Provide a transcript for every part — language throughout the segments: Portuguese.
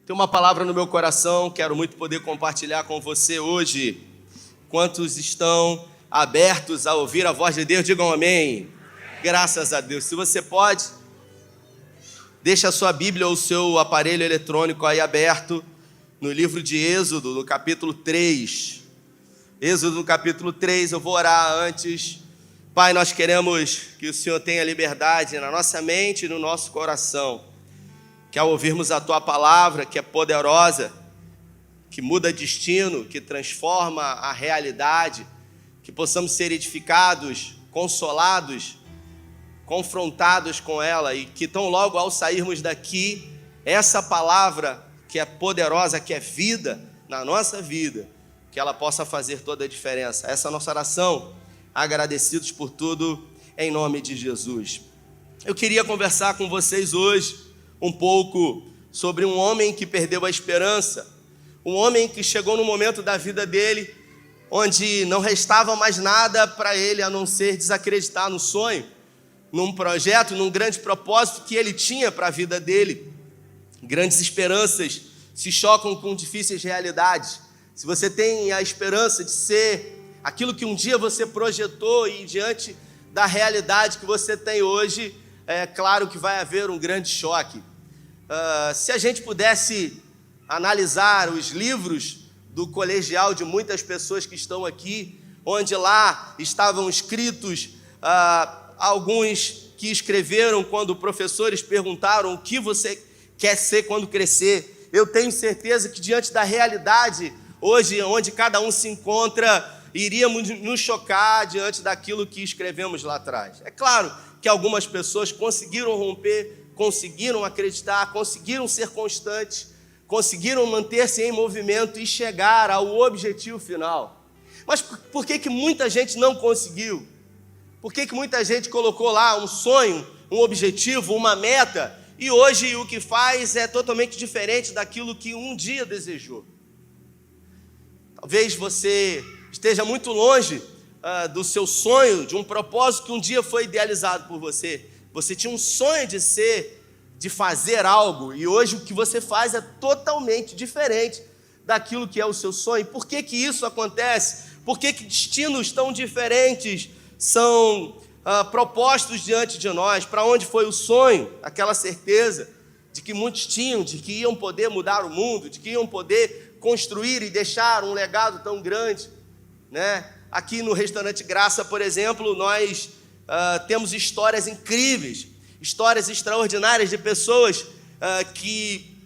Tem uma palavra no meu coração, quero muito poder compartilhar com você hoje. Quantos estão abertos a ouvir a voz de Deus, digam amém. Graças a Deus. Se você pode, deixa a sua Bíblia ou o seu aparelho eletrônico aí aberto no livro de Êxodo, no capítulo 3. Êxodo, no capítulo 3, eu vou orar antes. Pai, nós queremos que o Senhor tenha liberdade na nossa mente e no nosso coração, que ao ouvirmos a Tua palavra, que é poderosa, que muda destino, que transforma a realidade, que possamos ser edificados, consolados, confrontados com ela e que tão logo ao sairmos daqui, essa palavra que é poderosa, que é vida na nossa vida, que ela possa fazer toda a diferença. Essa é a nossa oração, agradecidos por tudo, em nome de Jesus. Eu queria conversar com vocês hoje um pouco sobre um homem que perdeu a esperança, um homem que chegou no momento da vida dele onde não restava mais nada para ele a não ser desacreditar no sonho, num projeto, num grande propósito que ele tinha para a vida dele. Grandes esperanças se chocam com difíceis realidades. Se você tem a esperança de ser aquilo que um dia você projetou e diante da realidade que você tem hoje, é claro que vai haver um grande choque. Se a gente pudesse analisar os livros do colegial de muitas pessoas que estão aqui, onde lá estavam escritos alguns que escreveram quando professores perguntaram o que você quer ser quando crescer, eu tenho certeza que diante da realidade hoje, onde cada um se encontra, iríamos nos chocar diante daquilo que escrevemos lá atrás. É claro que algumas pessoas conseguiram romper, conseguiram acreditar, conseguiram ser constantes, conseguiram manter-se em movimento e chegar ao objetivo final. Mas por que muita gente não conseguiu? Por que muita gente colocou lá um sonho, um objetivo, uma meta, e hoje o que faz é totalmente diferente daquilo que um dia desejou? Talvez você esteja muito longe do seu sonho, de um propósito que um dia foi idealizado por você. Você tinha um sonho de fazer algo, e hoje o que você faz é totalmente diferente daquilo que é o seu sonho. Por que isso acontece? Por que destinos tão diferentes são propostos diante de nós? Para onde foi o sonho? Aquela certeza de que muitos tinham, de que iam poder mudar o mundo, de que iam poder construir e deixar um legado tão grande, né? Aqui no Restaurante Graça, por exemplo, nós temos histórias incríveis, histórias extraordinárias de pessoas que,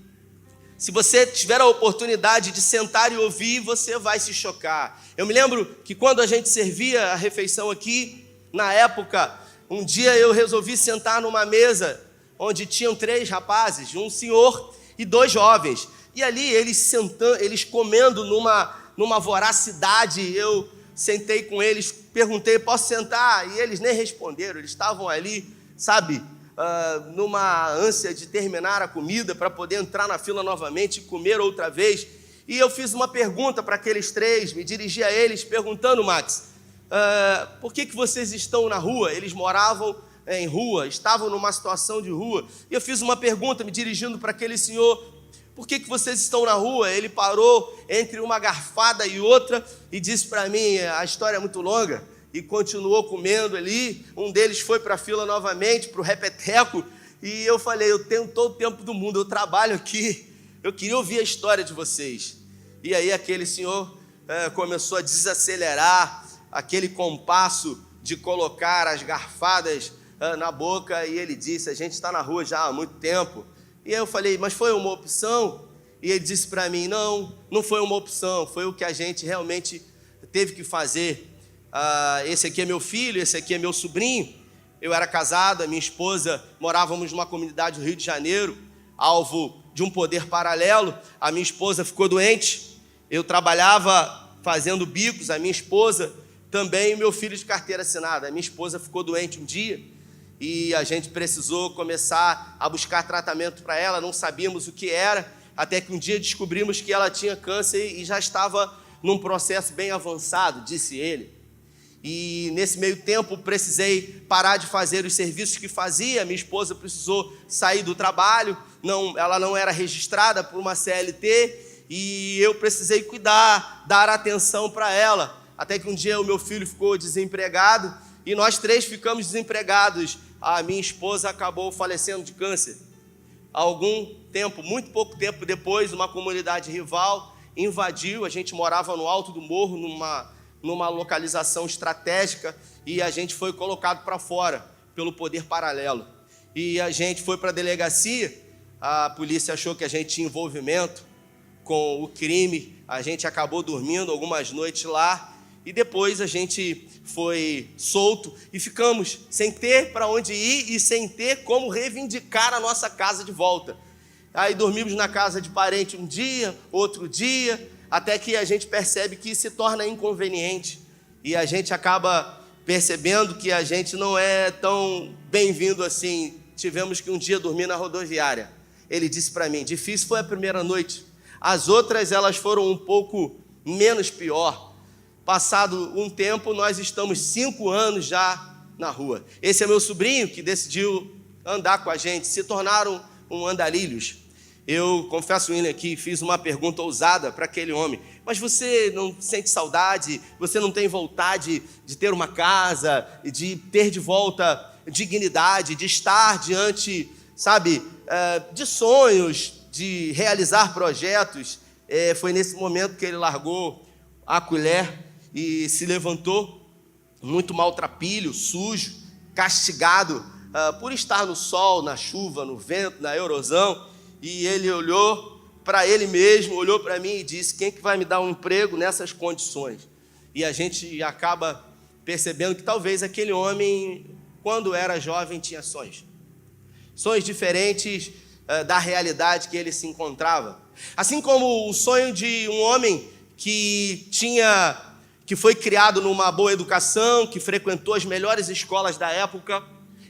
se você tiver a oportunidade de sentar e ouvir, você vai se chocar. Eu me lembro que quando a gente servia a refeição aqui, na época, um dia eu resolvi sentar numa mesa onde tinham 3 rapazes, um senhor e 2 jovens. E ali eles comendo numa voracidade, eu sentei com eles, perguntei, posso sentar? E eles nem responderam, eles estavam ali, sabe, numa ânsia de terminar a comida para poder entrar na fila novamente e comer outra vez. E eu fiz uma pergunta para aqueles 3, me dirigi a eles perguntando, Max, por que vocês estão na rua? Eles moravam em rua, estavam numa situação de rua. E eu fiz uma pergunta me dirigindo para aquele senhor, por que vocês estão na rua? Ele parou entre uma garfada e outra e disse para mim, a história é muito longa, e continuou comendo ali. Um deles foi para a fila novamente, para o repeteco, e eu falei, eu tenho todo o tempo do mundo, eu trabalho aqui, eu queria ouvir a história de vocês. E aí aquele senhor começou a desacelerar aquele compasso de colocar as garfadas na boca, e ele disse, a gente está na rua já há muito tempo. E aí eu falei, mas foi uma opção? E ele disse para mim, não foi uma opção, foi o que a gente realmente teve que fazer. Esse aqui é meu filho, esse aqui é meu sobrinho. Eu era casado, a minha esposa, morávamos numa comunidade do Rio de Janeiro, alvo de um poder paralelo. A minha esposa ficou doente, eu trabalhava fazendo bicos, a minha esposa também, e meu filho de carteira assinada. A minha esposa ficou doente um dia, e a gente precisou começar a buscar tratamento para ela, não sabíamos o que era, até que um dia descobrimos que ela tinha câncer e já estava num processo bem avançado, disse ele. E nesse meio tempo precisei parar de fazer os serviços que fazia. Minha esposa precisou sair do trabalho, ela não era registrada por uma CLT, e eu precisei cuidar, dar atenção para ela. Até que um dia o meu filho ficou desempregado e nós três ficamos desempregados. A minha esposa acabou falecendo de câncer. Algum tempo, muito pouco tempo depois, uma comunidade rival invadiu. A gente morava no alto do morro, numa localização estratégica, e a gente foi colocado para fora pelo poder paralelo. E a gente foi para a delegacia, a polícia achou que a gente tinha envolvimento com o crime, a gente acabou dormindo algumas noites lá, e depois a gente foi solto e ficamos sem ter para onde ir e sem ter como reivindicar a nossa casa de volta. Aí dormimos na casa de parente um dia, outro dia, até que a gente percebe que se torna inconveniente e a gente acaba percebendo que a gente não é tão bem-vindo assim. Tivemos que um dia dormir na rodoviária. Ele disse para mim: difícil foi a primeira noite, as outras elas foram um pouco menos pior. Passado um tempo, nós estamos 5 anos já na rua. Esse é meu sobrinho que decidiu andar com a gente, se tornaram um andarilhos. Eu, confesso, William, aqui fiz uma pergunta ousada para aquele homem: mas você não sente saudade, você não tem vontade de ter uma casa, de ter de volta dignidade, de estar diante, de sonhos, de realizar projetos? Foi nesse momento que ele largou a colher e se levantou, muito maltrapilho, sujo, castigado por estar no sol, na chuva, no vento, na erosão. E ele olhou para ele mesmo, olhou para mim e disse: quem que vai me dar um emprego nessas condições? E a gente acaba percebendo que talvez aquele homem, quando era jovem, tinha sonhos diferentes da realidade que ele se encontrava. Assim como o sonho de um homem que foi criado numa boa educação, que frequentou as melhores escolas da época,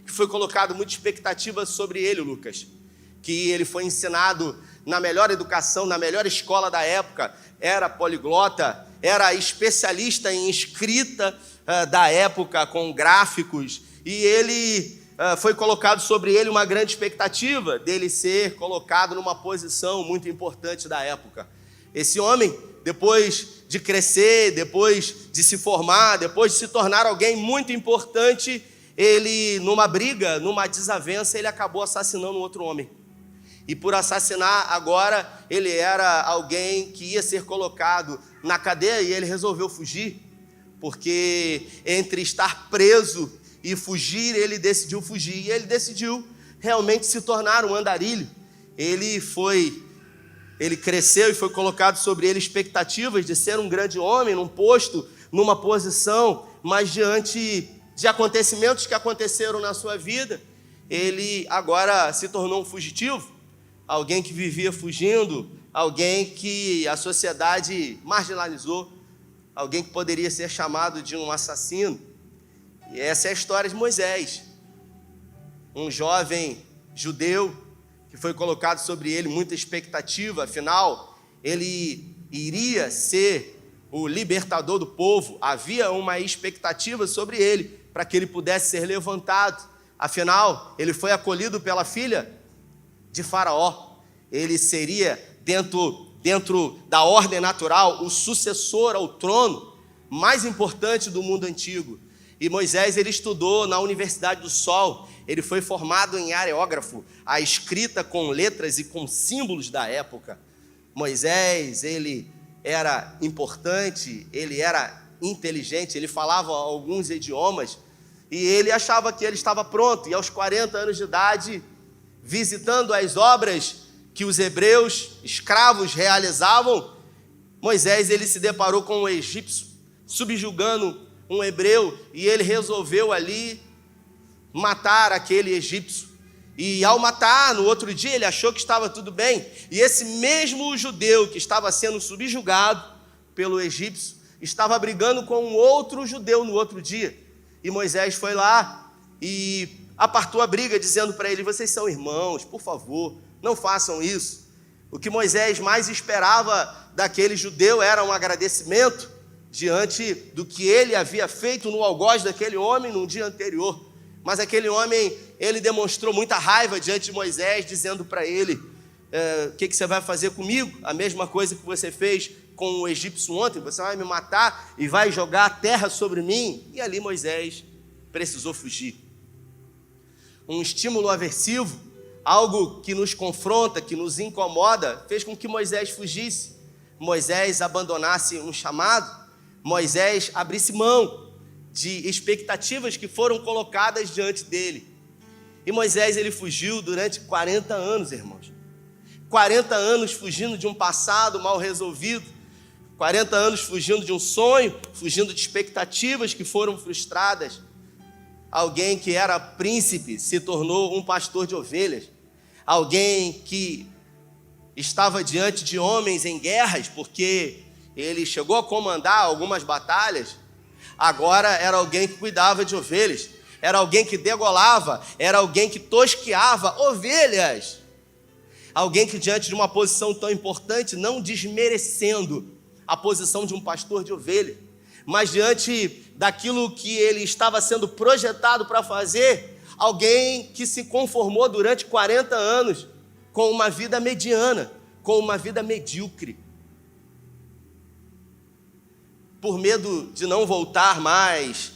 que foi colocado muita expectativa sobre ele, Lucas, que ele foi ensinado na melhor educação, na melhor escola da época, era poliglota, era especialista em escrita da época, com gráficos, e ele foi colocado sobre ele uma grande expectativa dele ser colocado numa posição muito importante da época. Esse homem, depois de crescer, depois de se formar, depois de se tornar alguém muito importante, ele, numa briga, numa desavença, ele acabou assassinando outro homem. E por assassinar, agora, ele era alguém que ia ser colocado na cadeia e ele resolveu fugir, porque entre estar preso e fugir, ele decidiu fugir. E ele decidiu realmente se tornar um andarilho. Ele cresceu e foi colocado sobre ele expectativas de ser um grande homem, num posto, numa posição, mas diante de acontecimentos que aconteceram na sua vida, ele agora se tornou um fugitivo, alguém que vivia fugindo, alguém que a sociedade marginalizou, alguém que poderia ser chamado de um assassino. E essa é a história de Moisés, um jovem judeu que foi colocado sobre ele muita expectativa, afinal, ele iria ser o libertador do povo, havia uma expectativa sobre ele, para que ele pudesse ser levantado, afinal, ele foi acolhido pela filha de Faraó, ele seria, dentro da ordem natural, o sucessor ao trono mais importante do mundo antigo. E Moisés, ele estudou na Universidade do Sol, ele foi formado em areógrafo, a escrita com letras e com símbolos da época. Moisés, ele era importante, ele era inteligente, ele falava alguns idiomas, e ele achava que ele estava pronto, e aos 40 anos de idade, visitando as obras que os hebreus, escravos, realizavam, Moisés, ele se deparou com um egípcio, subjugando um hebreu, e ele resolveu ali matar aquele egípcio. E ao matar, no outro dia, ele achou que estava tudo bem. E esse mesmo judeu que estava sendo subjugado pelo egípcio, estava brigando com um outro judeu no outro dia. E Moisés foi lá e apartou a briga, dizendo para ele: vocês são irmãos, por favor, não façam isso. O que Moisés mais esperava daquele judeu era um agradecimento, diante do que ele havia feito no algoz daquele homem no dia anterior. Mas aquele homem, ele demonstrou muita raiva diante de Moisés, dizendo para ele: o que você vai fazer comigo? A mesma coisa que você fez com o egípcio ontem, você vai me matar e vai jogar a terra sobre mim? E ali Moisés precisou fugir. Um estímulo aversivo, algo que nos confronta, que nos incomoda, fez com que Moisés fugisse. Moisés abandonasse um chamado, Moisés abrisse mão de expectativas que foram colocadas diante dele. E Moisés, ele fugiu durante 40 anos, irmãos. 40 anos fugindo de um passado mal resolvido, 40 anos fugindo de um sonho, fugindo de expectativas que foram frustradas. Alguém que era príncipe se tornou um pastor de ovelhas. Alguém que estava diante de homens em guerras, porque ele chegou a comandar algumas batalhas, agora era alguém que cuidava de ovelhas, era alguém que degolava, era alguém que tosqueava ovelhas. Alguém que diante de uma posição tão importante, não desmerecendo a posição de um pastor de ovelha, mas diante daquilo que ele estava sendo projetado para fazer, alguém que se conformou durante 40 anos com uma vida mediana, com uma vida medíocre, por medo de não voltar mais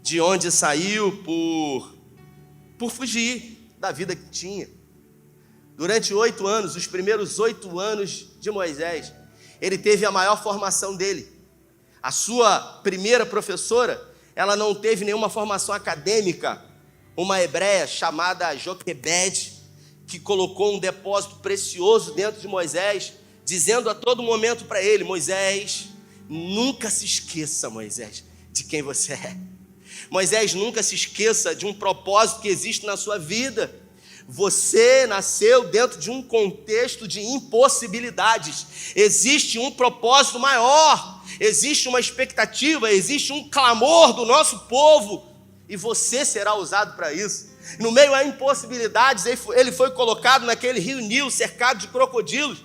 de onde saiu, por fugir da vida que tinha. Durante 8 anos, os primeiros 8 anos de Moisés, ele teve a maior formação dele. A sua primeira professora, ela não teve nenhuma formação acadêmica, uma hebreia chamada Joquebede, que colocou um depósito precioso dentro de Moisés, dizendo a todo momento para ele: Moisés, nunca se esqueça, Moisés, de quem você é. Moisés, nunca se esqueça de um propósito que existe na sua vida. Você nasceu dentro de um contexto de impossibilidades. Existe um propósito maior, existe uma expectativa, existe um clamor do nosso povo, e você será usado para isso. No meio a impossibilidades, ele foi colocado naquele rio Nilo, cercado de crocodilos.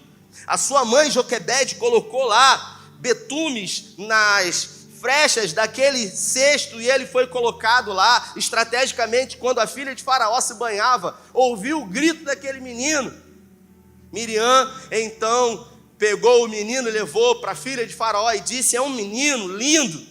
A sua mãe Joquebede colocou lá betumes nas frechas daquele cesto, e ele foi colocado lá estrategicamente. Quando a filha de Faraó se banhava, ouviu o grito daquele menino. Miriam então pegou o menino e levou para a filha de Faraó e disse: é um menino lindo.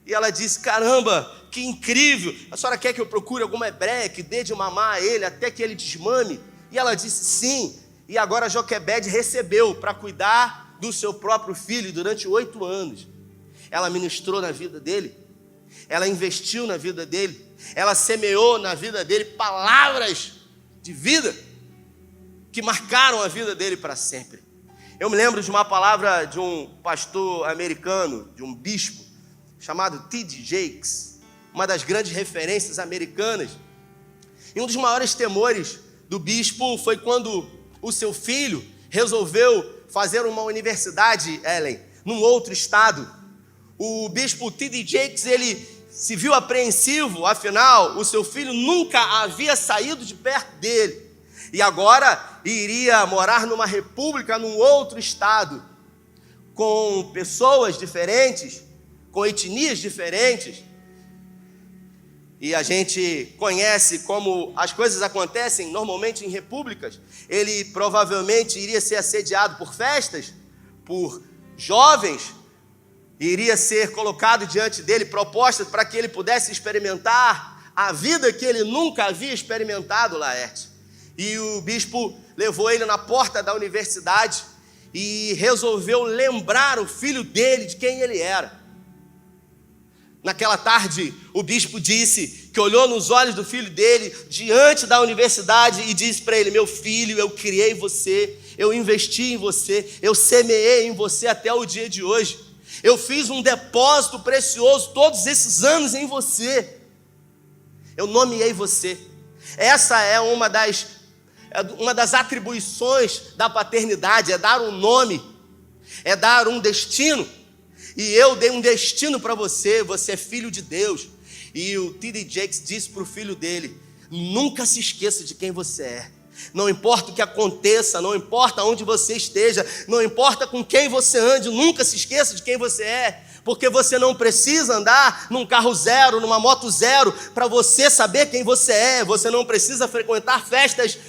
E ela disse: caramba, que incrível, a senhora quer que eu procure alguma hebreia que dê de mamar a ele até que ele desmame? E ela disse: sim. E agora Joquebede recebeu para cuidar do seu próprio filho durante 8 anos. Ela ministrou na vida dele, ela investiu na vida dele, ela semeou na vida dele palavras de vida que marcaram a vida dele para sempre. Eu me lembro de uma palavra de um pastor americano, de um bispo, chamado T.D. Jakes, uma das grandes referências americanas. E um dos maiores temores do bispo foi quando o seu filho resolveu fazer uma universidade, Ellen, num outro estado. O bispo T.D. Jakes, ele se viu apreensivo, afinal, o seu filho nunca havia saído de perto dele. E agora iria morar numa república, num outro estado, com pessoas diferentes, com etnias diferentes. E a gente conhece como as coisas acontecem normalmente em repúblicas. Ele provavelmente iria ser assediado por festas, por jovens, iria ser colocado diante dele propostas para que ele pudesse experimentar a vida que ele nunca havia experimentado, Laerte. E o bispo levou ele na porta da universidade e resolveu lembrar o filho dele de quem ele era. Naquela tarde, o bispo disse que olhou nos olhos do filho dele diante da universidade e disse para ele: meu filho, eu criei você, eu investi em você, eu semeei em você até o dia de hoje. Eu fiz um depósito precioso todos esses anos em você. Eu nomeei você. Essa é uma das atribuições da paternidade, é dar um nome, é dar um destino. E eu dei um destino para você, você é filho de Deus. E o T.D. Jakes disse para o filho dele: nunca se esqueça de quem você é. Não importa o que aconteça, não importa onde você esteja, não importa com quem você ande, nunca se esqueça de quem você é, porque você não precisa andar num carro zero, numa moto zero, para você saber quem você é. Você não precisa frequentar festas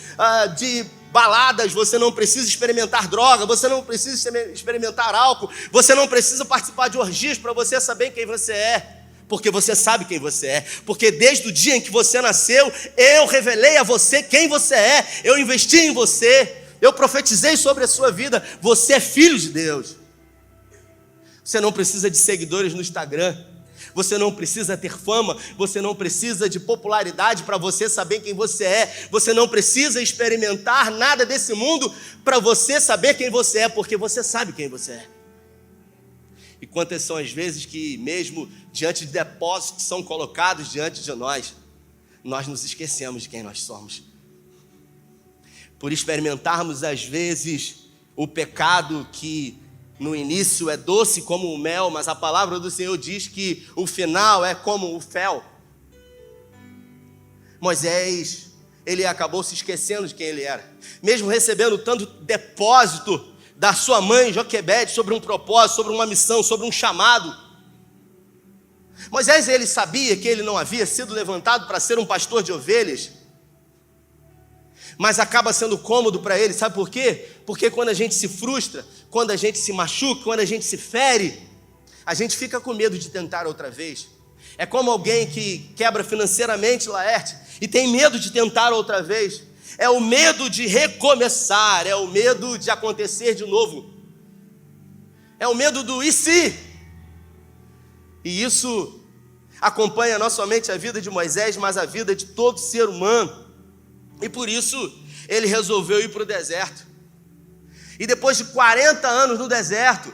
de baladas, você não precisa experimentar droga, você não precisa experimentar álcool, você não precisa participar de orgias para você saber quem você é, porque você sabe quem você é, porque desde o dia em que você nasceu, eu revelei a você quem você é, eu investi em você, eu profetizei sobre a sua vida, você é filho de Deus. Você não precisa de seguidores no Instagram, você não precisa ter fama, você não precisa de popularidade para você saber quem você é, você não precisa experimentar nada desse mundo para você saber quem você é, porque você sabe quem você é. E quantas são as vezes que mesmo diante de depósitos que são colocados diante de nós nos esquecemos de quem nós somos. Por experimentarmos às vezes o pecado que no início é doce como o mel, mas a palavra do Senhor diz que o final é como o fel. Moisés, ele acabou se esquecendo de quem ele era. Mesmo recebendo tanto depósito da sua mãe, Joquebede, sobre um propósito, sobre uma missão, sobre um chamado. Moisés, ele sabia que ele não havia sido levantado para ser um pastor de ovelhas, mas acaba sendo cômodo para ele, sabe por quê? Porque quando a gente se frustra, quando a gente se machuca, quando a gente se fere, a gente fica com medo de tentar outra vez. É como alguém que quebra financeiramente, Laerte, e tem medo de tentar outra vez. É o medo de recomeçar, é o medo de acontecer de novo. É o medo do e se? E isso acompanha não somente a vida de Moisés, mas a vida de todo ser humano. E por isso, ele resolveu ir para o deserto. E depois de 40 anos no deserto,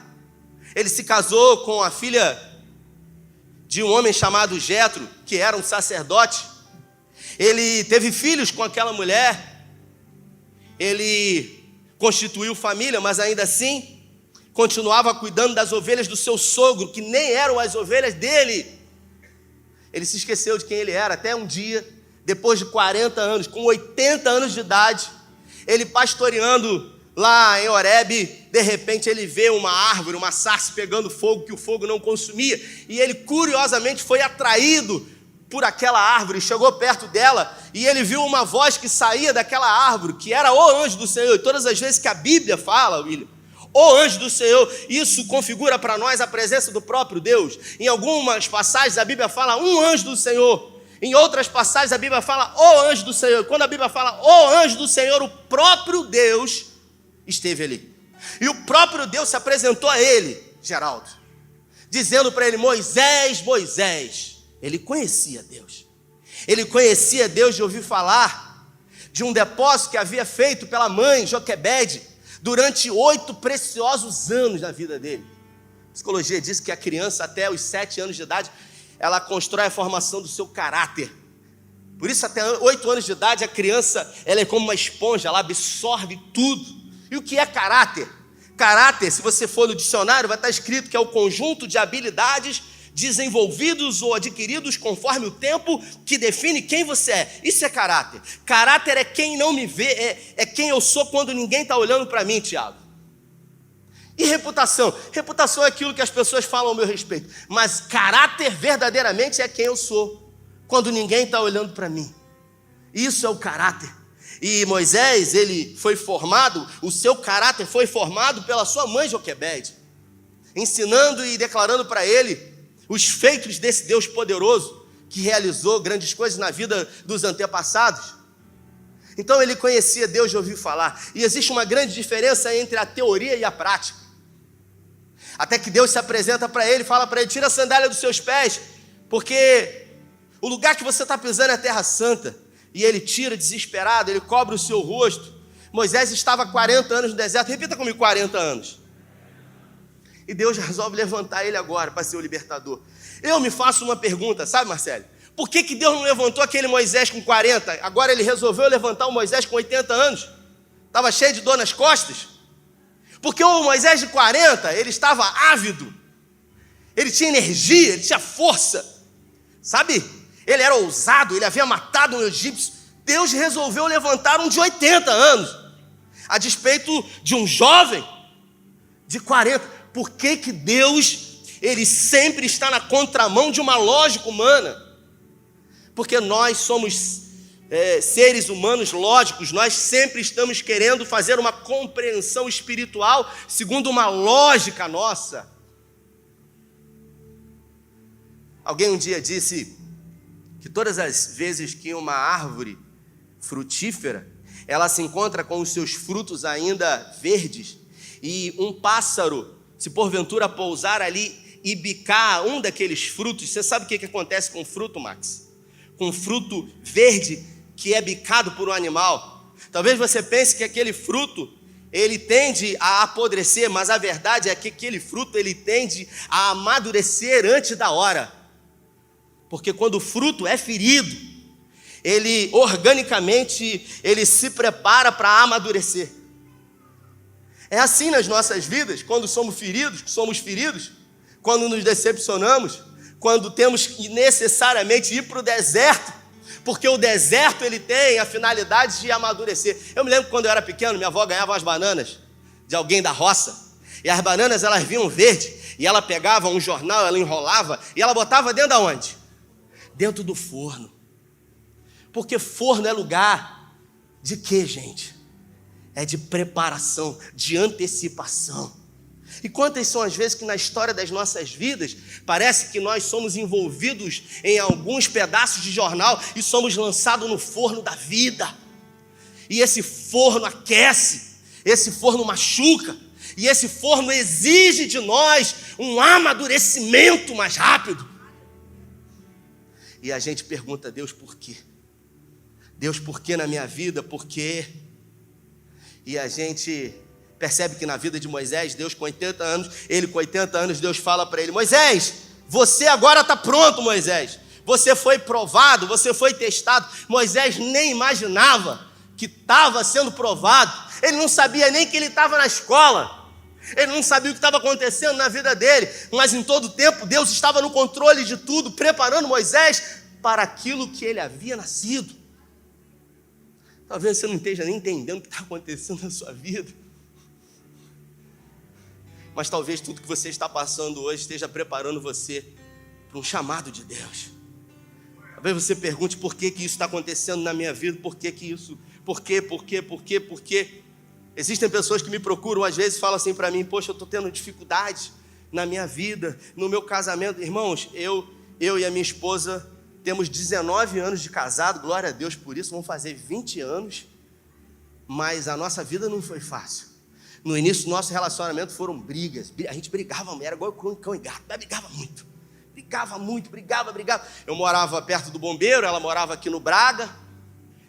ele se casou com a filha de um homem chamado Jetro, que era um sacerdote. Ele teve filhos com aquela mulher. Ele constituiu família, mas ainda assim, continuava cuidando das ovelhas do seu sogro, que nem eram as ovelhas dele. Ele se esqueceu de quem ele era, até um dia, depois de 40 anos, com 80 anos de idade, ele pastoreando lá em Horebe, de repente ele vê uma árvore, uma sarça pegando fogo, que o fogo não consumia, e ele curiosamente foi atraído por aquela árvore, chegou perto dela, e ele viu uma voz que saía daquela árvore, que era o anjo do Senhor. E todas as vezes que a Bíblia fala, William, o anjo do Senhor, isso configura para nós a presença do próprio Deus. Em algumas passagens a Bíblia fala um anjo do Senhor, em outras passagens a Bíblia fala o anjo do Senhor. Quando a Bíblia fala o anjo do Senhor, o próprio Deus esteve ali. E o próprio Deus se apresentou a ele, Geraldo, dizendo para ele: Moisés, Moisés. Ele conhecia Deus. Ele conhecia Deus de ouvir falar de um depósito que havia feito pela mãe, Joquebede, durante 8 preciosos anos na vida dele. A psicologia diz que a criança, até os 7 anos de idade, ela constrói a formação do seu caráter. Por isso, até 8 anos de idade, a criança, ela é como uma esponja, ela absorve tudo. E o que é caráter? Caráter, se você for no dicionário, vai estar escrito que é o conjunto de habilidades desenvolvidos ou adquiridos conforme o tempo, que define quem você é. Isso é caráter. Caráter é quem não me vê, é quem eu sou quando ninguém está olhando para mim, Tiago. E reputação? Reputação é aquilo que as pessoas falam ao meu respeito, mas caráter verdadeiramente é quem eu sou quando ninguém está olhando para mim. Isso é o caráter. E Moisés, ele foi formado, o seu caráter foi formado pela sua mãe Joquebede, ensinando e declarando para ele os feitos desse Deus poderoso, que realizou grandes coisas na vida dos antepassados. Então ele conhecia Deus de ouvir falar. E existe uma grande diferença entre a teoria e a prática. Até que Deus se apresenta para ele, fala para ele: tira a sandália dos seus pés, porque o lugar que você está pisando é terra santa. E ele tira desesperado, ele cobre o seu rosto. Moisés estava 40 anos no deserto. Repita comigo: 40 anos. E Deus resolve levantar ele agora para ser o libertador. Eu me faço uma pergunta, sabe, Marcelo? Por que Deus não levantou aquele Moisés com 40? Agora ele resolveu levantar o Moisés com 80 anos. Estava cheio de dor nas costas. Porque o Moisés de 40, ele estava ávido. Ele tinha energia, ele tinha força. Sabe? Ele era ousado, ele havia matado um egípcio. Deus resolveu levantar um de 80 anos, a despeito de um jovem de 40. Por que Deus ele sempre está na contramão de uma lógica humana. Porque nós somos seres humanos lógicos, nós sempre estamos querendo fazer uma compreensão espiritual segundo uma lógica nossa. Alguém um dia disse que todas as vezes que uma árvore frutífera, ela se encontra com os seus frutos ainda verdes, e um pássaro, se porventura pousar ali e bicar um daqueles frutos, você sabe o que acontece com o fruto, Max? Com fruto verde que é bicado por um animal. Talvez você pense que aquele fruto, ele tende a apodrecer, mas a verdade é que aquele fruto, ele tende a amadurecer antes da hora. Porque quando o fruto é ferido, ele organicamente, ele se prepara para amadurecer. É assim nas nossas vidas, quando somos feridos, quando nos decepcionamos, quando temos que necessariamente ir para o deserto, porque o deserto ele tem a finalidade de amadurecer. Eu me lembro que quando eu era pequeno, minha avó ganhava umas bananas de alguém da roça, e as bananas elas vinham verde, e ela pegava um jornal, ela enrolava, e ela botava dentro da onde? Dentro do forno. Porque forno é lugar de quê, gente? É de preparação, de antecipação. E quantas são as vezes que na história das nossas vidas parece que nós somos envolvidos em alguns pedaços de jornal e somos lançados no forno da vida. E esse forno aquece, esse forno machuca, e esse forno exige de nós um amadurecimento mais rápido. E a gente pergunta a Deus por quê? Deus, por que na minha vida? Por quê? E a gente percebe que na vida de Moisés, Deus com 80 anos, ele com 80 anos, Deus fala para ele: Moisés, você agora está pronto, Moisés. Você foi provado, você foi testado. Moisés nem imaginava que estava sendo provado. Ele não sabia nem que ele estava na escola. Ele não sabia o que estava acontecendo na vida dele. Mas em todo tempo, Deus estava no controle de tudo, preparando Moisés para aquilo que ele havia nascido. Talvez você não esteja nem entendendo o que está acontecendo na sua vida. Mas talvez tudo que você está passando hoje esteja preparando você para um chamado de Deus. Talvez você pergunte por que isso está acontecendo na minha vida, por que isso, por quê? Existem pessoas que me procuram às vezes e falam assim para mim: poxa, eu estou tendo dificuldade na minha vida, no meu casamento. Irmãos, eu e a minha esposa temos 19 anos de casado, glória a Deus por isso, vamos fazer 20 anos, mas a nossa vida não foi fácil. No início do nosso relacionamento foram brigas, a gente brigava, era igual cão e gato, brigava muito, brigava. Eu morava perto do bombeiro, ela morava aqui no Braga,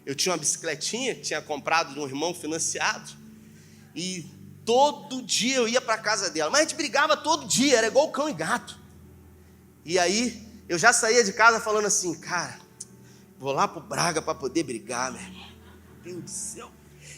eu tinha uma bicicletinha que tinha comprado de um irmão financiado, e todo dia eu ia para a casa dela, mas a gente brigava todo dia, era igual cão e gato. E aí eu já saía de casa falando assim: cara, vou lá pro Braga para poder brigar, meu irmão. Meu Deus do céu.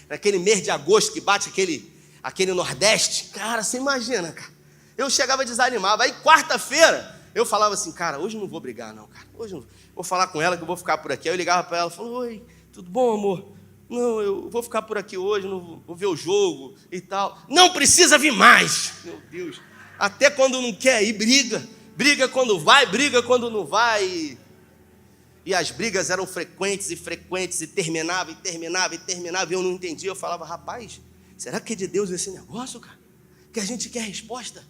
Naquele mês de agosto que bate aquele Nordeste, cara, você imagina, cara. Eu chegava desanimado. Aí quarta-feira eu falava assim: cara, hoje eu não vou brigar não, cara. Hoje eu não vou falar com ela que eu vou ficar por aqui. Aí eu ligava para ela e falava: oi, tudo bom, amor? Não, eu vou ficar por aqui hoje, não vou ver o jogo e tal. Não precisa vir mais. Meu Deus. Até quando não quer ir, briga. Briga quando vai, briga quando não vai. E as brigas eram frequentes, e terminava. E eu não entendia. Eu falava: rapaz, será que é de Deus esse negócio, cara? Que a gente quer resposta?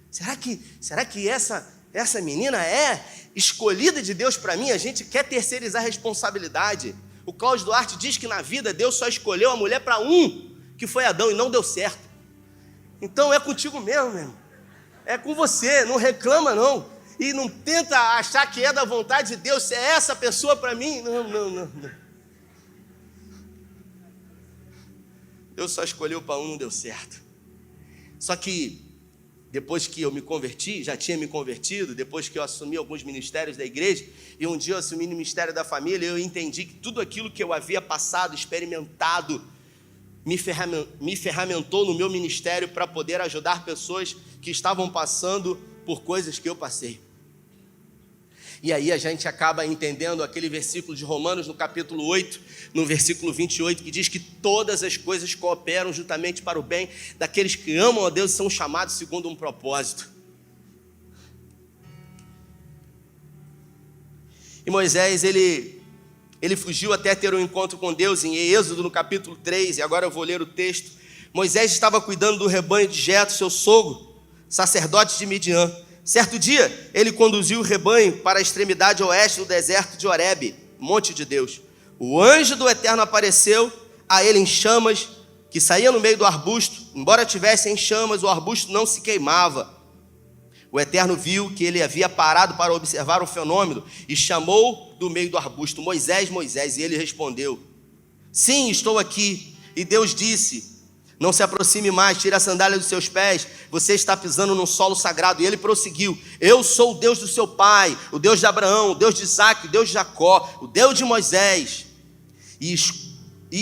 Será que essa menina é escolhida de Deus para mim? A gente quer terceirizar a responsabilidade. O Cláudio Duarte diz que na vida Deus só escolheu a mulher para um, que foi Adão, e não deu certo. Então é contigo mesmo, meu irmão. É com você, não reclama não. E não tenta achar que é da vontade de Deus, se é essa pessoa para mim. Não. Deus só escolheu para um, não deu certo. Só que depois que eu me converti, já tinha me convertido, depois que eu assumi alguns ministérios da igreja, e um dia eu assumi o ministério da família, eu entendi que tudo aquilo que eu havia passado, experimentado, me ferramentou no meu ministério para poder ajudar pessoas que estavam passando por coisas que eu passei. E aí a gente acaba entendendo aquele versículo de Romanos, no capítulo 8, no versículo 28, que diz que todas as coisas cooperam juntamente para o bem daqueles que amam a Deus e são chamados segundo um propósito. E Moisés, ele fugiu até ter um encontro com Deus em Êxodo, no capítulo 3, e agora eu vou ler o texto. Moisés estava cuidando do rebanho de Jetro, seu sogro, sacerdote de Midian. Certo dia, ele conduziu o rebanho para a extremidade oeste do deserto de Horebe, monte de Deus. O anjo do Eterno apareceu a ele em chamas, que saía no meio do arbusto. Embora tivesse em chamas, o arbusto não se queimava. O Eterno viu que ele havia parado para observar o fenômeno e chamou do meio do arbusto: Moisés, Moisés. E ele respondeu: sim, estou aqui. E Deus disse: não se aproxime mais, tire a sandália dos seus pés, você está pisando num solo sagrado. E ele prosseguiu: eu sou o Deus do seu pai, o Deus de Abraão, o Deus de Isaque, o Deus de Jacó, o Deus de Moisés. E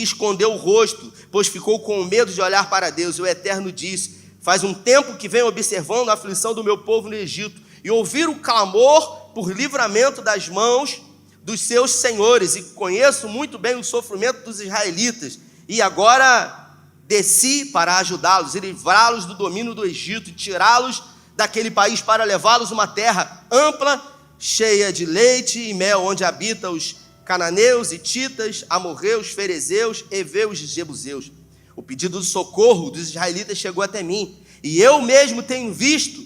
escondeu o rosto, pois ficou com medo de olhar para Deus. E o Eterno disse: faz um tempo que venho observando a aflição do meu povo no Egito e ouvir o clamor por livramento das mãos dos seus senhores, e conheço muito bem o sofrimento dos israelitas, e agora desci para ajudá-los e livrá-los do domínio do Egito e tirá-los daquele país para levá-los a uma terra ampla, cheia de leite e mel, onde habitam os cananeus, hititas, amorreus, ferezeus, heveus e jebuseus. O pedido de socorro dos israelitas chegou até mim, e eu mesmo tenho visto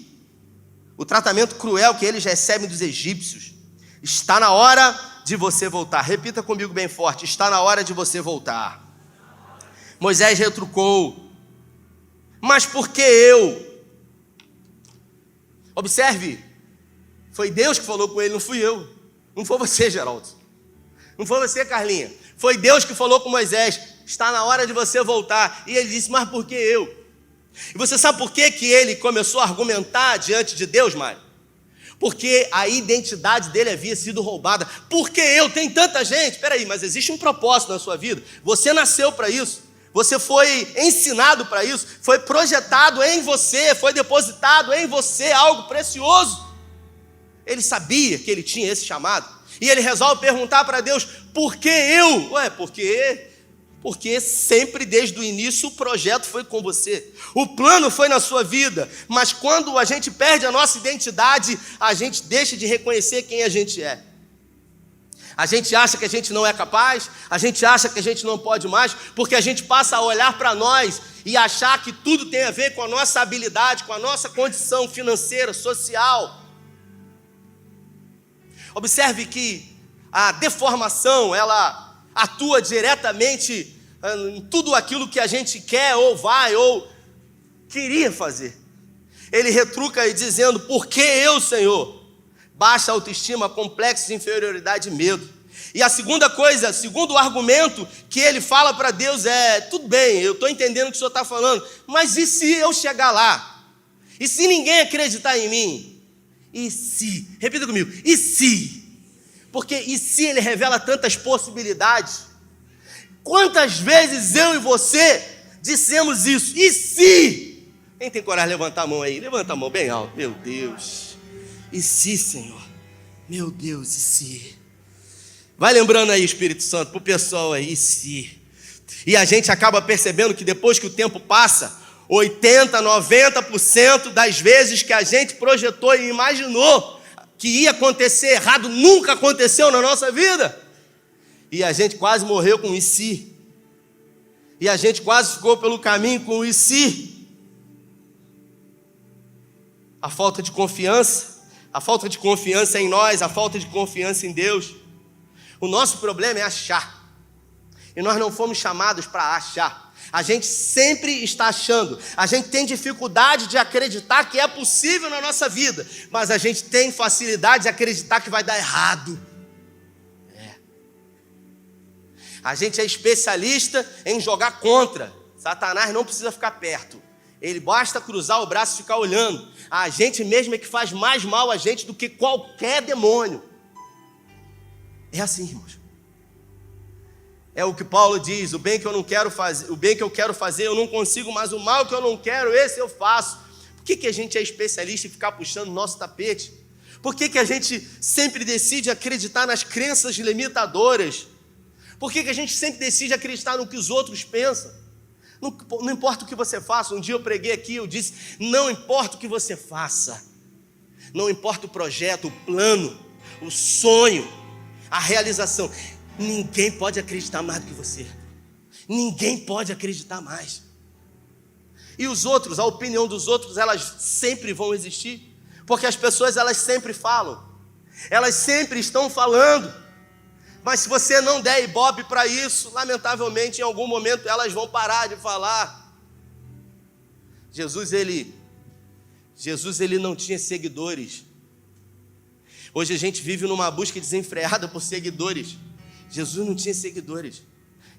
o tratamento cruel que eles recebem dos egípcios. Está na hora de você voltar. Repita comigo bem forte: está na hora de você voltar. Moisés retrucou: mas por que eu? Observe, foi Deus que falou com ele, não fui eu. Não foi você, Geraldo. Não foi você, Carlinha. Foi Deus que falou com Moisés: está na hora de você voltar. E ele disse: mas por que eu? E você sabe por que ele começou a argumentar diante de Deus, Mário? Porque a identidade dele havia sido roubada. Por que eu? Tem tanta gente. Espera aí, mas existe um propósito na sua vida. Você nasceu para isso. Você foi ensinado para isso. Foi projetado em você. Foi depositado em você algo precioso. Ele sabia que ele tinha esse chamado. E ele resolve perguntar para Deus: por que eu? Ué, porque sempre desde o início o projeto foi com você. O plano foi na sua vida. Mas quando a gente perde a nossa identidade, a gente deixa de reconhecer quem a gente é. A gente acha que a gente não é capaz, a gente acha que a gente não pode mais, porque a gente passa a olhar para nós e achar que tudo tem a ver com a nossa habilidade, com a nossa condição financeira, social. Observe que a deformação, ela atua diretamente em tudo aquilo que a gente quer ou vai ou queria fazer. Ele retruca aí dizendo: por que eu, Senhor? Baixa autoestima, complexo de inferioridade e medo. E a segunda coisa, segundo argumento que ele fala para Deus é: tudo bem, eu estou entendendo o que o Senhor está falando, mas e se eu chegar lá? E se ninguém acreditar em mim? E se? Repita comigo: e se? Porque e se ele revela tantas possibilidades? Quantas vezes eu e você dissemos isso? E se? Quem tem coragem de levantar a mão aí? Levanta a mão bem alto. Meu Deus. E se, Senhor? Meu Deus, e se? Vai lembrando aí, Espírito Santo, para o pessoal aí, e se? E a gente acaba percebendo que depois que o tempo passa, 80%, 90% das vezes que a gente projetou e imaginou que ia acontecer errado, nunca aconteceu na nossa vida. E a gente quase morreu com o e se. E a gente quase ficou pelo caminho com o e se. A falta de confiança em nós, a falta de confiança em Deus. O nosso problema é achar. E nós não fomos chamados para achar. A gente sempre está achando. A gente tem dificuldade de acreditar que é possível na nossa vida, mas a gente tem facilidade de acreditar que vai dar errado. A gente é especialista em jogar contra. Satanás não precisa ficar perto. Ele basta cruzar o braço e ficar olhando. A gente mesmo é que faz mais mal a gente do que qualquer demônio. É assim, irmãos. É o que Paulo diz: o bem que eu não quero fazer, o bem que eu quero fazer eu não consigo, mas o mal que eu não quero, esse eu faço. Por que a gente é especialista em ficar puxando o nosso tapete? Por que a gente sempre decide acreditar nas crenças limitadoras? Por que a gente sempre decide acreditar no que os outros pensam? Não importa o que você faça. Um dia eu preguei aqui, eu disse: não importa o que você faça, não importa o projeto, o plano, o sonho, a realização. Ninguém pode acreditar mais do que você. Ninguém pode acreditar mais. E os outros, a opinião dos outros, elas sempre vão existir. Porque as pessoas, elas sempre falam. Elas sempre estão falando. Mas se você não der ibope para isso, lamentavelmente, em algum momento, elas vão parar de falar. Jesus, ele não tinha seguidores. Hoje a gente vive numa busca desenfreada por seguidores. Jesus não tinha seguidores.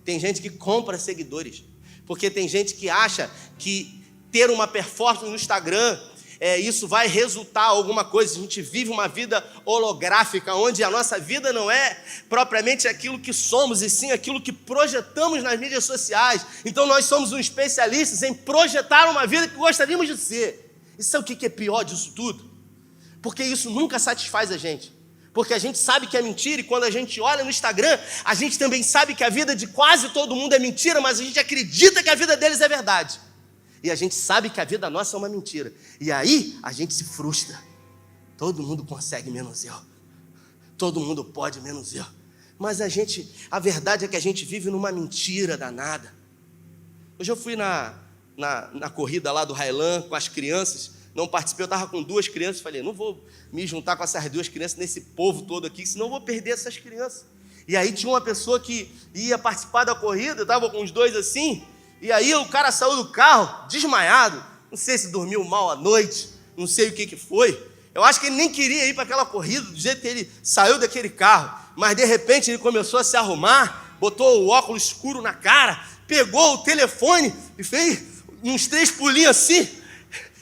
Tem gente que compra seguidores, porque tem gente que acha que ter uma performance no Instagram, isso vai resultar alguma coisa. A gente vive uma vida holográfica, onde a nossa vida não é propriamente aquilo que somos, e sim aquilo que projetamos nas mídias sociais. Então nós somos um especialistas em projetar uma vida que gostaríamos de ser. E sabe o que é pior disso tudo? Porque isso nunca satisfaz a gente. Porque a gente sabe que é mentira, e quando a gente olha no Instagram, a gente também sabe que a vida de quase todo mundo é mentira, mas a gente acredita que a vida deles é verdade. E a gente sabe que a vida nossa é uma mentira. E aí a gente se frustra. Todo mundo consegue menos eu. Todo mundo pode menos eu. Mas a verdade é que a gente vive numa mentira danada. Hoje eu fui na corrida lá do Highland com as crianças. Não participei, eu estava com 2 crianças. Falei, não vou me juntar com essas 2 crianças nesse povo todo aqui, senão eu vou perder essas crianças. E aí tinha uma pessoa que ia participar da corrida, eu estava com os 2 assim, e aí o cara saiu do carro desmaiado. Não sei se dormiu mal à noite, não sei o que foi. Eu acho que ele nem queria ir para aquela corrida, do jeito que ele saiu daquele carro. Mas de repente ele começou a se arrumar, botou o óculos escuro na cara, pegou o telefone e fez uns 3 pulinhos assim,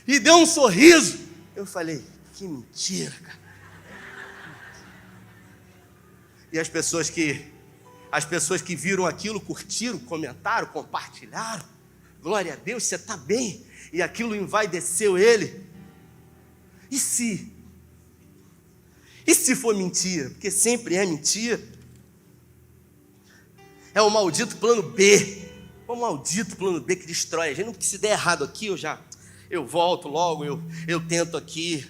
e deu um sorriso. Eu falei, que mentira, cara. E as pessoas que viram aquilo, curtiram, comentaram, compartilharam. Glória a Deus, você está bem. E aquilo envaideceu ele. E se for mentira? Porque sempre é mentira. É o maldito plano B. O maldito plano B que destrói a gente. Não, porque se der errado aqui, eu volto logo, eu tento aqui.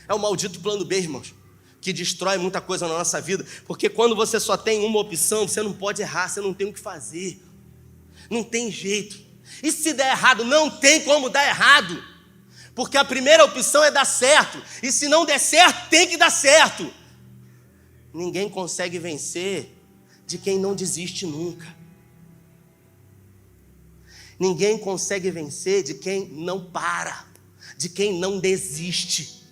É o maldito plano B, irmãos, que destrói muita coisa na nossa vida. Porque quando você só tem uma opção, você não pode errar, você não tem o que fazer. Não tem jeito. E se der errado? Não tem como dar errado. Porque a primeira opção é dar certo. E se não der certo, tem que dar certo. Ninguém consegue vencer de quem não desiste nunca. Ninguém consegue vencer de quem não para, de quem não desiste.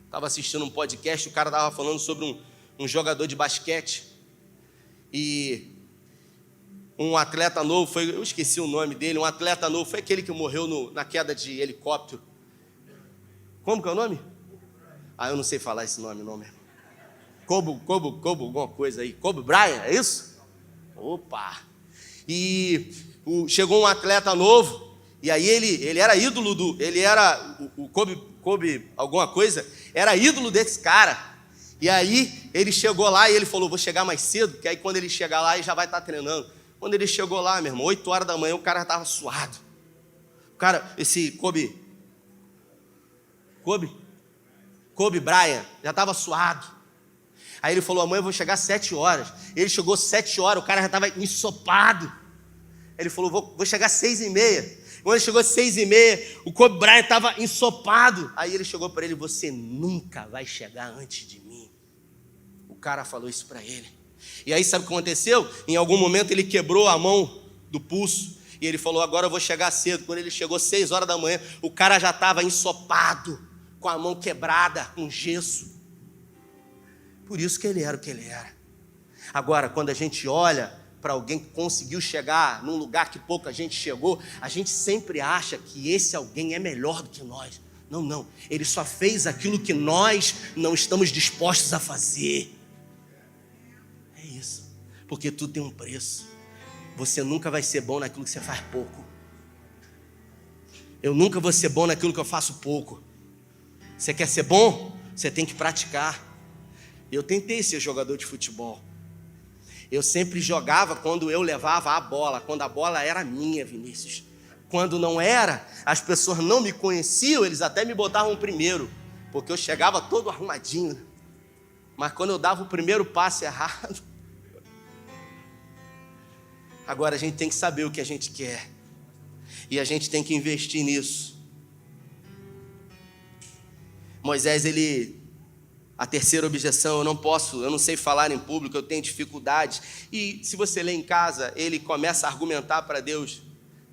Estava assistindo um podcast, o cara estava falando sobre um jogador de basquete. E um atleta novo, eu esqueci o nome dele, um atleta novo, foi aquele que morreu na queda de helicóptero. Como que é o nome? Eu não sei falar esse nome não, meu irmão. Kobe, alguma coisa aí. Kobe Bryant, é isso? Opa! E chegou um atleta novo, e aí ele era ídolo ele era o Kobe alguma coisa, era ídolo desse cara. E aí ele chegou lá e ele falou, vou chegar mais cedo, que aí quando ele chegar lá ele já vai estar treinando. Quando ele chegou lá, meu irmão, 8 horas da manhã, o cara já estava suado. O cara, esse Kobe Bryant, já estava suado. Aí ele falou, amanhã eu vou chegar às 7 horas. Ele chegou às 7 horas, o cara já estava ensopado. Ele falou, vou chegar às 6h30. Quando ele chegou às 6h30, o Kobe Bryant estava ensopado. Aí ele chegou para ele, você nunca vai chegar antes de mim. O cara falou isso para ele. E aí sabe o que aconteceu? Em algum momento ele quebrou a mão do pulso. E ele falou, agora eu vou chegar cedo. Quando ele chegou às 6 horas da manhã, o cara já estava ensopado, com a mão quebrada, com gesso. Por isso que ele era o que ele era. Agora, quando a gente olha para alguém que conseguiu chegar num lugar que pouca gente chegou, a gente sempre acha que esse alguém é melhor do que nós. Não. Ele só fez aquilo que nós não estamos dispostos a fazer. É isso. Porque tudo tem um preço. Você nunca vai ser bom naquilo que você faz pouco. Eu nunca vou ser bom naquilo que eu faço pouco. Você quer ser bom? Você tem que praticar. Eu tentei ser jogador de futebol. Eu sempre jogava quando eu levava a bola, quando a bola era minha, Vinícius. Quando não era, as pessoas não me conheciam, eles até me botavam primeiro. porque eu chegava todo arrumadinho, mas quando eu dava o primeiro passo errado, agora a gente tem que saber o que a gente quer, e a gente tem que investir nisso. Moisés, a terceira objeção: eu não sei falar em público, eu tenho dificuldades. E se você lê em casa, ele começa a argumentar para Deus,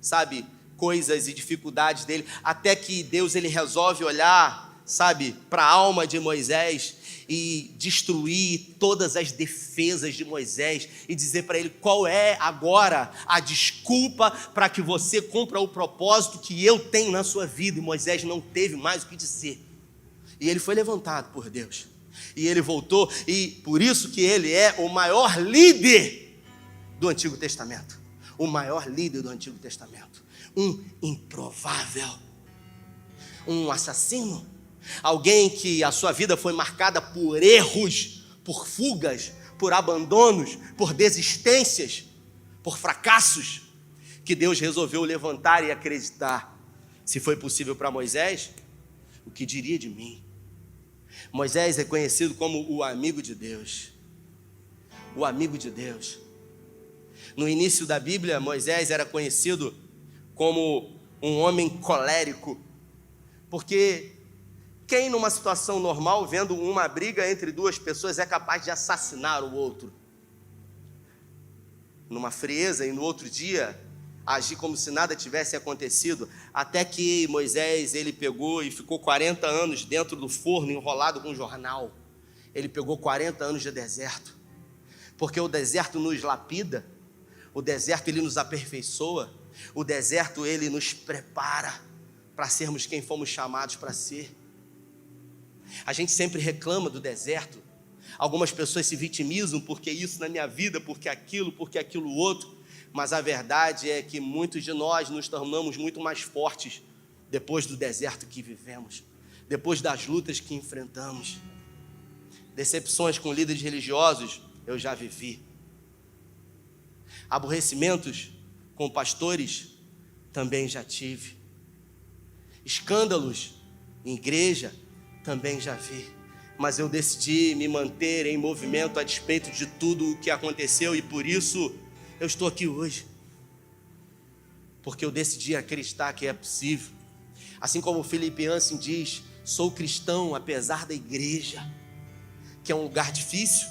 sabe, coisas e dificuldades dele, até que Deus ele resolve olhar, sabe, para a alma de Moisés e destruir todas as defesas de Moisés e dizer para ele qual é agora a desculpa para que você cumpra o propósito que eu tenho na sua vida. E Moisés não teve mais o que dizer. E ele foi levantado por Deus. E ele voltou, e por isso que ele é o maior líder do Antigo Testamento. O maior líder do Antigo Testamento. Um improvável. Um assassino. Alguém que a sua vida foi marcada por erros, por fugas, por abandonos, por desistências, por fracassos, que Deus resolveu levantar e acreditar. Se foi possível para Moisés, o que diria de mim? Moisés é conhecido como o amigo de Deus. O amigo de Deus. No início da Bíblia, Moisés era conhecido como um homem colérico, porque quem numa situação normal, vendo uma briga entre duas pessoas, é capaz de assassinar o outro? Numa frieza, e no outro dia agir como se nada tivesse acontecido, até que Moisés ele pegou e ficou 40 anos dentro do forno, enrolado com um jornal. Ele pegou 40 anos de deserto, porque o deserto nos lapida, o deserto ele nos aperfeiçoa, o deserto ele nos prepara para sermos quem fomos chamados para ser. A gente sempre reclama do deserto. Algumas pessoas se vitimizam, porque isso na minha vida, porque aquilo outro. Mas a verdade é que muitos de nós nos tornamos muito mais fortes depois do deserto que vivemos, depois das lutas que enfrentamos. Decepções com líderes religiosos eu já vivi. Aborrecimentos com pastores também já tive. Escândalos em igreja também já vi. Mas eu decidi me manter em movimento a despeito de tudo o que aconteceu, e por isso eu estou aqui hoje, porque eu decidi acreditar que é possível. Assim como o Felipe Ansem diz, sou cristão apesar da igreja, que é um lugar difícil,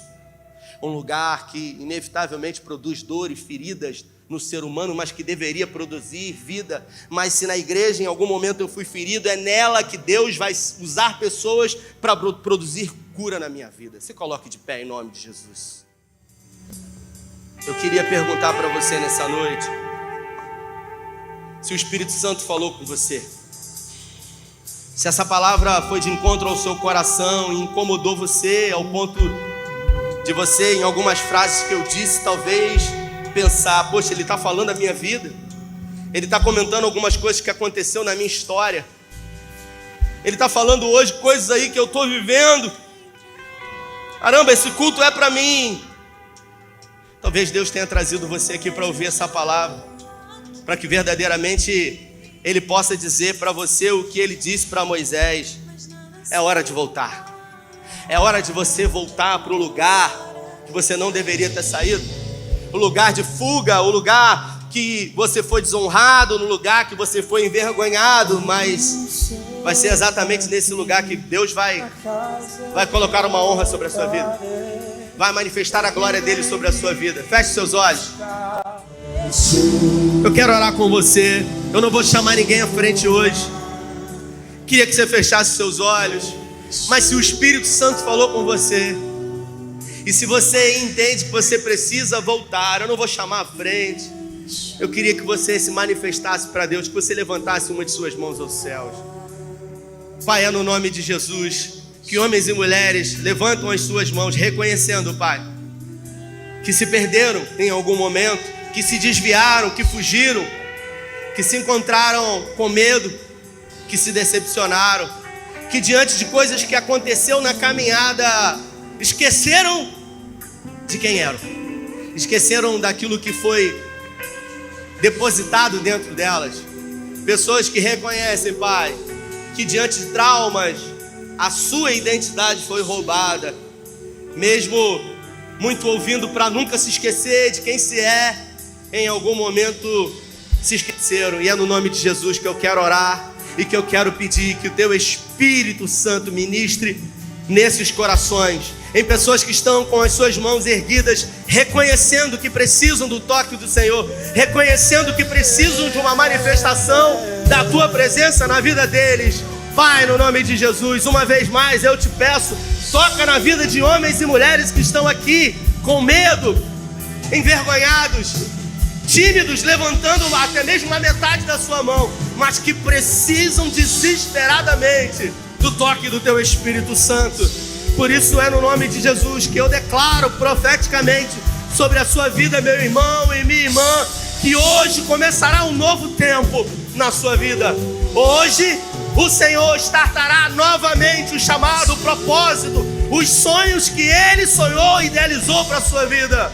um lugar que inevitavelmente produz dor e feridas no ser humano, mas que deveria produzir vida. Mas se na igreja em algum momento eu fui ferido, é nela que Deus vai usar pessoas para produzir cura na minha vida. Se coloque de pé em nome de Jesus. Eu queria perguntar para você nessa noite, se o Espírito Santo falou com você, se essa palavra foi de encontro ao seu coração e incomodou você ao ponto de você, em algumas frases que eu disse, talvez pensar, poxa, ele está falando da minha vida, ele está comentando algumas coisas que aconteceu na minha história, ele está falando hoje coisas aí que eu estou vivendo, caramba, esse culto é para mim. Talvez Deus tenha trazido você aqui para ouvir essa palavra, para que verdadeiramente Ele possa dizer para você o que Ele disse para Moisés. É hora de voltar. É hora de você voltar para o lugar que você não deveria ter saído. O lugar de fuga, o lugar que você foi desonrado, no lugar que você foi envergonhado, mas vai ser exatamente nesse lugar que Deus vai colocar uma honra sobre a sua vida. Vai manifestar a glória dele sobre a sua vida. Feche seus olhos. Eu quero orar com você. Eu não vou chamar ninguém à frente hoje. Queria que você fechasse seus olhos. Mas se o Espírito Santo falou com você, e se você entende que você precisa voltar, eu não vou chamar à frente. Eu queria que você se manifestasse para Deus, que você levantasse uma de suas mãos aos céus. Pai, é no nome de Jesus que homens e mulheres levantam as suas mãos, reconhecendo, Pai, que se perderam em algum momento, que se desviaram, que fugiram, que se encontraram com medo, que se decepcionaram, que diante de coisas que aconteceu na caminhada, esqueceram de quem eram, esqueceram daquilo que foi depositado dentro delas. Pessoas que reconhecem, Pai, que diante de traumas, a sua identidade foi roubada. Mesmo muito ouvindo para nunca se esquecer de quem se é, em algum momento se esqueceram. E é no nome de Jesus que eu quero orar e que eu quero pedir que o teu Espírito Santo ministre nesses corações, em pessoas que estão com as suas mãos erguidas, reconhecendo que precisam do toque do Senhor, reconhecendo que precisam de uma manifestação da tua presença na vida deles. Pai, no nome de Jesus, uma vez mais eu te peço, toca na vida de homens e mulheres que estão aqui com medo, envergonhados, tímidos, levantando até mesmo a metade da sua mão, mas que precisam desesperadamente do toque do teu Espírito Santo. Por isso é no nome de Jesus que eu declaro profeticamente sobre a sua vida, meu irmão e minha irmã, que hoje começará um novo tempo na sua vida. Hoje o Senhor startará novamente o chamado, o propósito, os sonhos que Ele sonhou e idealizou para a sua vida.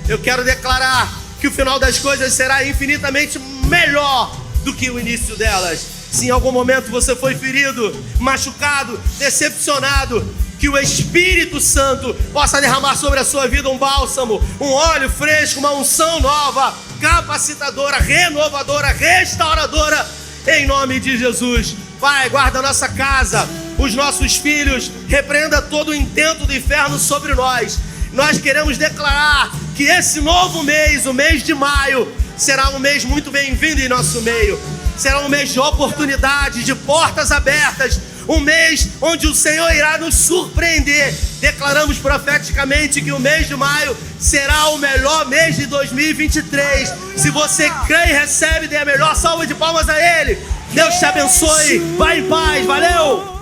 Eu quero declarar que o final das coisas será infinitamente melhor do que o início delas. Se em algum momento você foi ferido, machucado, decepcionado, que o Espírito Santo possa derramar sobre a sua vida um bálsamo, um óleo fresco, uma unção nova, capacitadora, renovadora, restauradora, em nome de Jesus. Pai, guarda a nossa casa, os nossos filhos, repreenda todo o intento do inferno sobre nós. Nós queremos declarar que esse novo mês, o mês de maio, será um mês muito bem-vindo em nosso meio. Será um mês de oportunidade, de portas abertas, um mês onde o Senhor irá nos surpreender. Declaramos profeticamente que o mês de maio será o melhor mês de 2023. Se você crê e recebe, dê a melhor salva de palmas a Ele. Deus te abençoe. Vai em paz. Valeu!